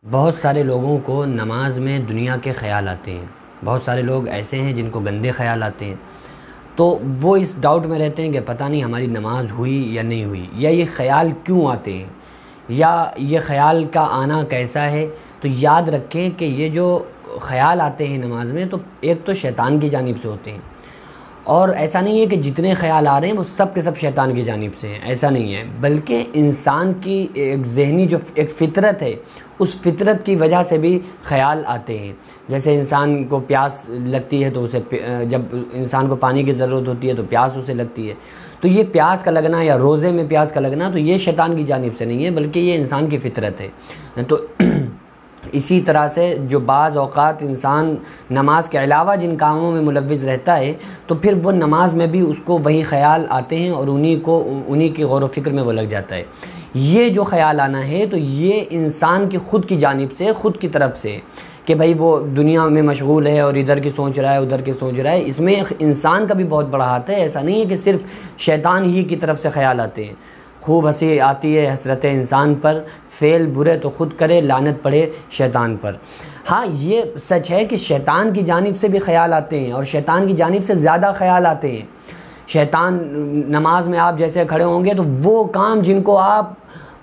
बहुत सारे लोगों को नमाज में दुनिया के ख़याल आते हैं। बहुत सारे लोग ऐसे हैं जिनको गंदे ख़याल आते हैं, तो वो इस डाउट में रहते हैं कि पता नहीं हमारी नमाज हुई या नहीं हुई, या ये ख़याल क्यों आते हैं, या ये ख़याल का आना कैसा है। तो याद रखें कि ये जो ख़याल आते हैं नमाज में, तो एक तो शैतान की जानिब से होते हैं, और ऐसा नहीं है कि जितने ख़याल आ रहे हैं वो सब के सब शैतान की जानिब से हैं, ऐसा नहीं है। बल्कि इंसान की एक ज़हनी जो एक फ़ितरत है, उस फ़ितरत की वजह से भी ख़याल आते हैं। जैसे इंसान को प्यास लगती है तो उसे, जब इंसान को पानी की ज़रूरत होती है तो प्यास उसे लगती है। तो ये प्यास का लगना या रोज़े में प्यास का लगना, तो ये शैतान की जानिब से नहीं है, बल्कि ये इंसान की फ़ितरत है। तो इसी तरह से जो बाज़ औक़ात इंसान नमाज के अलावा जिन कामों में मुलव्विज़ रहता है, तो फिर वो नमाज में भी उसको वही ख़याल आते हैं और उन्हीं की गौर व फ़िक्र में वो लग जाता है। ये जो ख़याल आना है, तो ये इंसान की ख़ुद की जानिब से, ख़ुद की तरफ से, कि भाई वो दुनिया में मशगूल है और इधर की सोच रहा है, उधर की सोच रहा है। इसमें इंसान का भी बहुत बड़ा हाथ है। ऐसा नहीं है कि सिर्फ़ शैतान ही की तरफ से ख़याल आते हैं। खूब हंसी आती है हसरत इंसान पर, फ़ेल बुरे तो ख़ुद करे, लानत पड़े शैतान पर। हाँ, ये सच है कि शैतान की जानिब से भी ख़याल आते हैं, और शैतान की जानिब से ज़्यादा ख़याल आते हैं। शैतान नमाज में आप जैसे खड़े होंगे, तो वो काम जिनको आप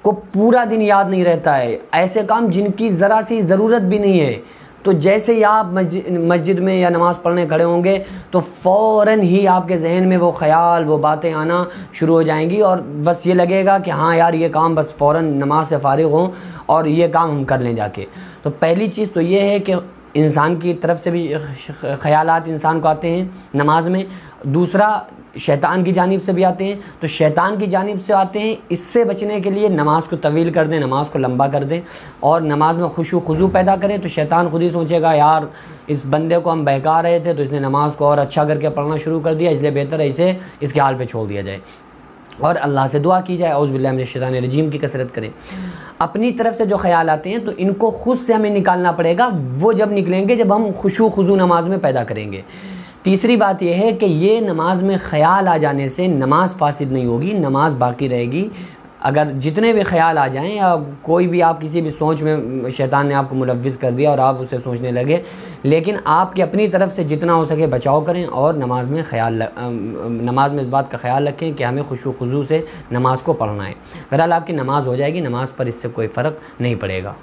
को पूरा दिन याद नहीं रहता है, ऐसे काम जिनकी ज़रा सी ज़रूरत भी नहीं है, तो जैसे ही आप मस्जिद में या नमाज़ पढ़ने खड़े होंगे, तो फ़ौरन ही आपके जहन में वो ख़याल, वो बातें आना शुरू हो जाएंगी, और बस ये लगेगा कि हाँ यार, ये काम बस फ़ौरन नमाज से फ़ारिग़ हों और ये काम हम कर लें जाके। तो पहली चीज़ तो ये है कि इंसान की तरफ से भी ख़यालात इंसान को आते हैं नमाज में। दूसरा, शैतान की जानिब से भी आते हैं। तो शैतान की जानिब से आते हैं, इससे बचने के लिए नमाज को तवील कर दें, नमाज को लंबा कर दें, और नमाज में खुशू खुजू पैदा करें। तो शैतान खुद ही सोचेगा, यार इस बंदे को हम बहका रहे थे, तो इसने नमाज को और अच्छा करके पढ़ना शुरू कर दिया, इसलिए बेहतर है इसे इसके हाल पे छोड़ दिया जाए, और अल्लाह से दुआ की जाए, औज़ु बिल्लाहि मिनश शैतानिर रजीम की कसरत करें। अपनी तरफ से जो ख़याल आते हैं, तो इनको ख़ुद से हमें निकालना पड़ेगा। वो जब निकलेंगे जब हम खुशू खुजू नमाज में पैदा करेंगे। तीसरी बात यह है कि ये नमाज में ख़याल आ जाने से नमाज फ़ासिद नहीं होगी, नमाज बाकी रहेगी। अगर जितने भी ख़याल आ जाएं, या कोई भी आप किसी भी सोच में शैतान ने आपको मुलव्विज़ कर दिया और आप उसे सोचने लगे, लेकिन आपकी अपनी तरफ से जितना हो सके बचाव करें, और नमाज में इस बात का ख़याल रखें कि हमें खुशू खुजू से नमाज को पढ़ना है। बहरहाल आपकी नमाज हो जाएगी, नमाज पर इससे कोई फ़र्क नहीं पड़ेगा।